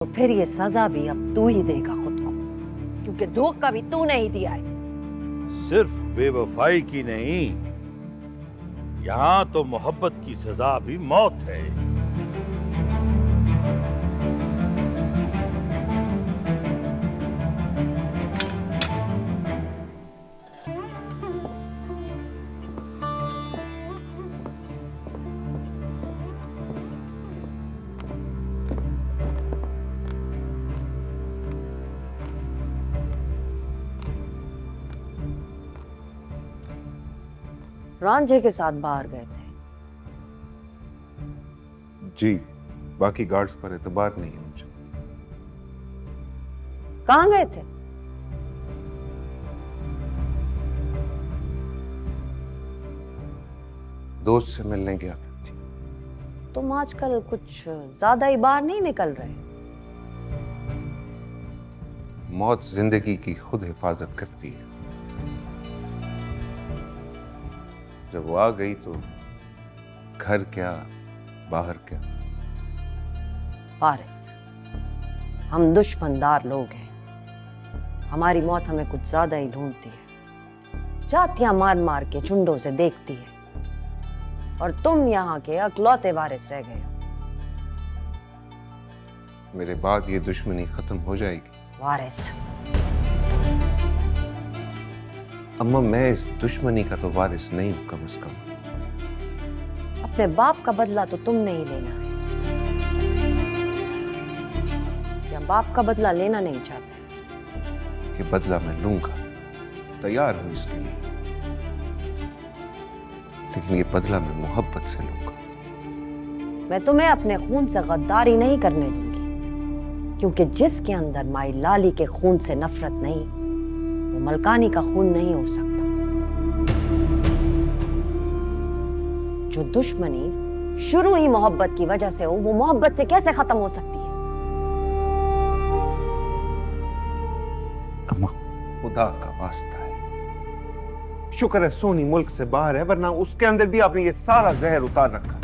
तो फिर ये सजा भी अब तू ही देगा खुद को, क्योंकि धोखा भी तूने ही दिया है। सिर्फ बेवफाई की नहीं, यहाँ तो मोहब्बत की सजा भी मौत है। रांझे के साथ बाहर गए थे? जी, बाकी गार्ड्स पर एतबार नहीं है मुझे। कहाँ गए थे? दोस्त से मिलने गया था। तुम आजकल कुछ ज्यादा ही बाहर नहीं निकल रहे। मौत जिंदगी की खुद हिफाजत करती है। जब वो आ गई तो घर क्या बाहर क्या। वारिस, हम दुश्मनदार लोग हैं। हमारी मौत हमें कुछ ज्यादा ही ढूंढती है, जातियां मार मार के चुंडों से देखती है, और तुम यहाँ के अकलौते वारिस रह गए हो। मेरे बाद ये दुश्मनी खत्म हो जाएगी। वारिस, अम्मा, मैं इस दुश्मनी का तो वारिस नहीं हूं कम से कम। अपने बाप का बदला तो तुमने ही लेना है, या बाप का बदला लेना नहीं चाहते? ये बदला मैं लूंगा, तैयार हूं इसके लिए, लेकिन ये बदला मैं मोहब्बत से लूंगा। मैं तुम्हें अपने खून से गद्दारी नहीं करने दूंगी, क्योंकि जिसके अंदर माई लाली के खून से नफरत नहीं, वो मलकानी का खून नहीं हो सकता। जो दुश्मनी शुरू ही मोहब्बत की वजह से हो, वो मोहब्बत से कैसे खत्म हो सकती है? अम्मा, खुदा का वास्ता है, शुक्र है सोनी मुल्क से बाहर है, वरना उसके अंदर भी आपने ये सारा जहर उतार रखा।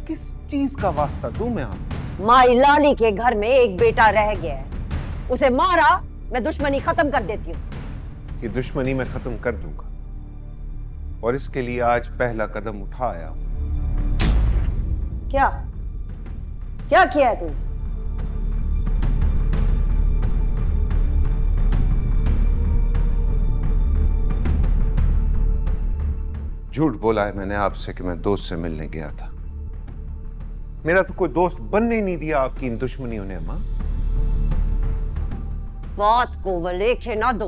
किस चीज का वास्ता दूं मैं आपको? माई लाली के घर में एक बेटा रह गया है, उसे मारा, मैं दुश्मनी खत्म कर देती हूँ। ये दुश्मनी मैं खत्म कर दूंगा, और इसके लिए आज पहला कदम उठाया। क्या क्या किया है तूने? झूठ बोला है मैंने आपसे कि मैं दोस्त से मिलने गया था। मेरा तो कोई दोस्त बनने ही नहीं दिया आपकी इन दुश्मनियों ने। अम्मा, बात को वलेखे ना दो,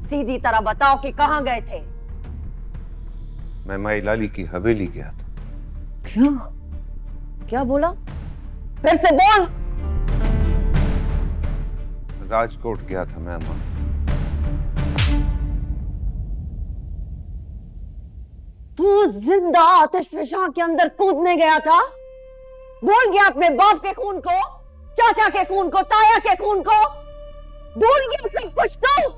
सीधी तरह बताओ कि कहां गए थे? मैं माई लाली की हवेली गया था। क्या क्या बोला? फिर से बोल। राजकोट गया था मैं। अम्मा, तू जिंदा आतिशफशां के अंदर कूदने गया था? भूल गया अपने बाप के खून को, चाचा के खून को, ताया के खून को? भूल गया सब कुछ तो?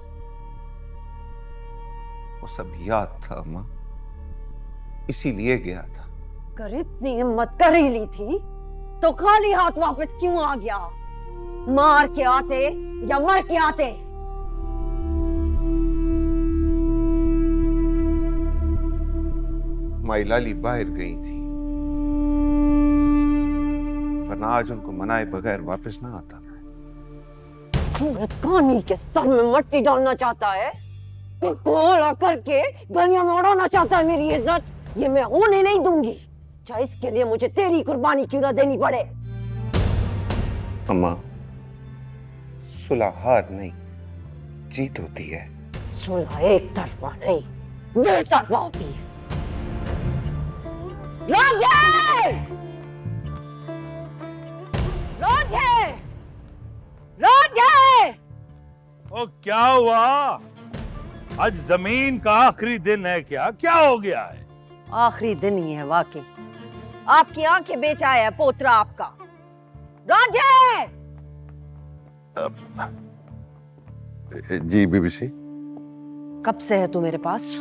वो सब याद था अम्मा, इसीलिए गया था। कर इतनी हिम्मत कर ही ली थी तो खाली हाथ वापस क्यों आ गया? मार के आते या मर के आते? माई लाली बाहर गई थी, वरना आज उनको मनाए बगैर वापस ना आता। तू कानी के सर में मट्टी डालना चाहता है, तो कोला करके गलियां में उड़ाना चाहता है मेरी इज्जत? ये मैं होने नहीं दूंगी, चाहे इसके लिए मुझे तेरी कुर्बानी क्यों ना देनी पड़े। अम्मा, सुलह हार नहीं, जीत होती है। सुलह एक तरफा नहीं, दो तरफा होती है। राजे! राजे! राजे! ओ, क्या हुआ? आज जमीन का आखिरी दिन है क्या? क्या हो गया है? आखिरी दिन ही है वाकई। आपकी आंखें बेच आया है पोतरा आपका। राजे! जी बीबीसी। कब से है तू मेरे पास?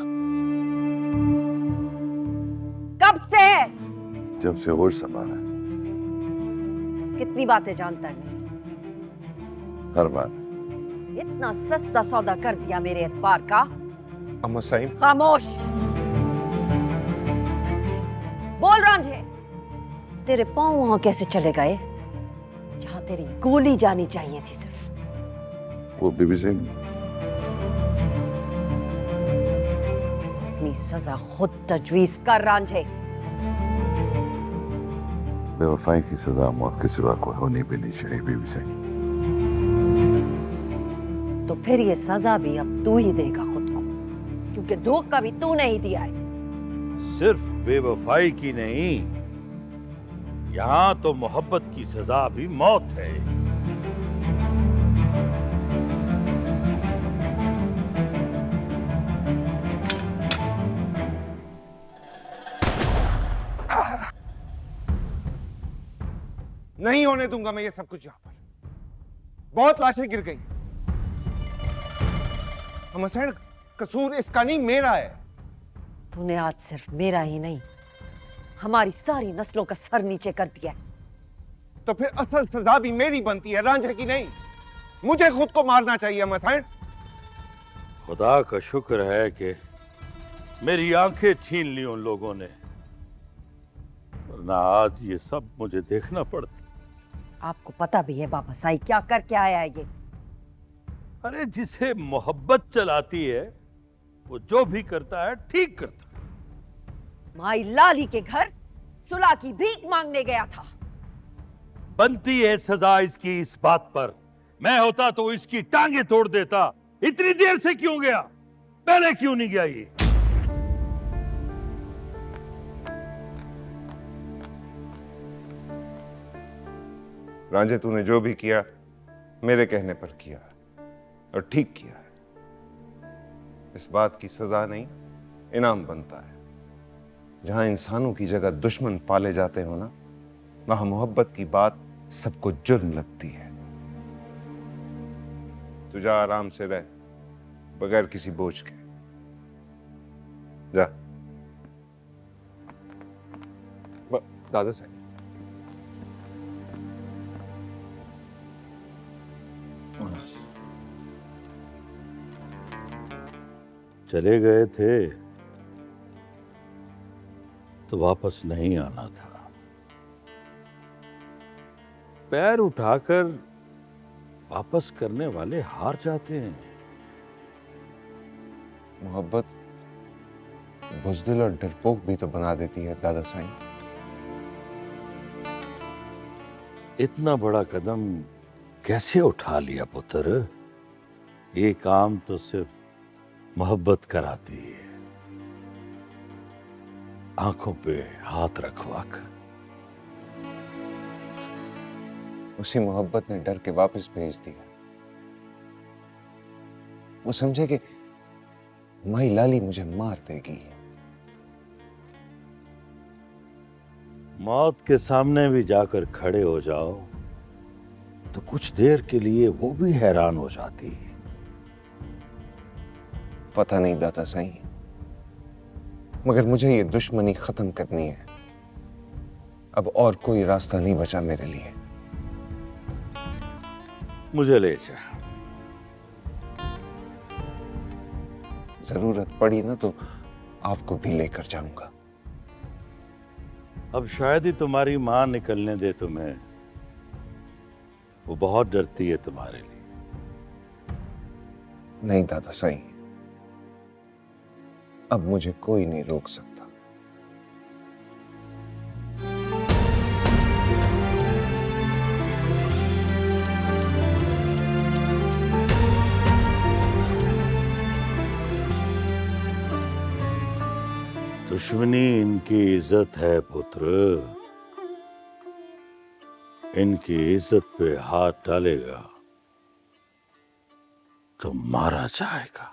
कब से? जब से होश संभाला है। कितनी बातें जानता है मेरी। हर बार। इतना सस्ता सौदा कर दिया मेरे एतबार का। अम्मा साईं, खामोश। बोल रांझे, तेरे पांव वहां कैसे चले गए जहां तेरी गोली जानी चाहिए थी सिर्फ। वो बीबी सिंह, अपनी सजा खुद तजवीज कर रांझे। बेवफाई की सजा मौत के सिवा कोई होनी भी नहीं चाहिए बीबी सिंह। तो फिर ये सजा भी अब तू ही देगा खुद को, क्योंकि धोखा भी तूने ही दिया है। सिर्फ बेवफाई की नहीं, यहां तो मोहब्बत की सजा भी मौत है। नहीं होने दूंगा मैं ये सब कुछ यहां पर। बहुत लाशें गिर गई। अम्मा साईं, कसूर इसका नहीं, मेरा है। तूने आज सिर्फ मेरा ही नहीं, हमारी सारी नस्लों का सर नीचे कर दिया है। तो फिर असल सजा भी मेरी बनती है, रांझे की नहीं। मुझे खुद को मारना चाहिए अम्मा साईं। खुदा का शुक्र है कि मेरी आंखें छीन ली उन लोगों ने, वरना आज ये सब मुझे देखना पड़ता। आपको पता भी है बाबा साईं क्या करके आया है ये? अरे जिसे मोहब्बत चलाती है वो जो भी करता है ठीक करता है। माई लाली के घर सुलह की भीख मांगने गया था। बनती है सजा इसकी इस बात पर। मैं होता तो इसकी टांगे तोड़ देता। इतनी देर से क्यों गया? पहले क्यों नहीं गया ये? रांझे, तूने जो भी किया मेरे कहने पर किया और ठीक किया है। इस बात की सजा नहीं, इनाम बनता है। जहां इंसानों की जगह दुश्मन पाले जाते हो ना, वहां मोहब्बत की बात सबको जुर्म लगती है। तू जा, आराम से रह, बगैर किसी बोझ के। जा। दादा साहब, चले गए थे तो वापस नहीं आना था। पैर उठाकर वापस करने वाले हार जाते हैं। मोहब्बत बुज़दिल और डरपोक भी तो बना देती है दादा साईं। इतना बड़ा कदम कैसे उठा लिया पुत्र? ये काम तो सिर्फ मोहब्बत कराती है। आंखों पे हाथ रखवा कर। उसी मोहब्बत ने डर के वापस भेज दिया। वो समझे कि माई लाली मुझे मार देगी। मौत के सामने भी जाकर खड़े हो जाओ तो कुछ देर के लिए वो भी हैरान हो जाती है। पता नहीं दादा साईं, मगर मुझे ये दुश्मनी खत्म करनी है। अब और कोई रास्ता नहीं बचा मेरे लिए। मुझे ले जा। जरूरत पड़ी ना तो आपको भी लेकर जाऊंगा। अब शायद ही तुम्हारी मां निकलने दे तुम्हें। वो बहुत डरती है तुम्हारे लिए। नहीं दादा साईं, अब मुझे कोई नहीं रोक सकता। दुश्मनी इनकी इज्जत है पुत्र। इनकी इज्जत पे हाथ डालेगा तो मारा जाएगा।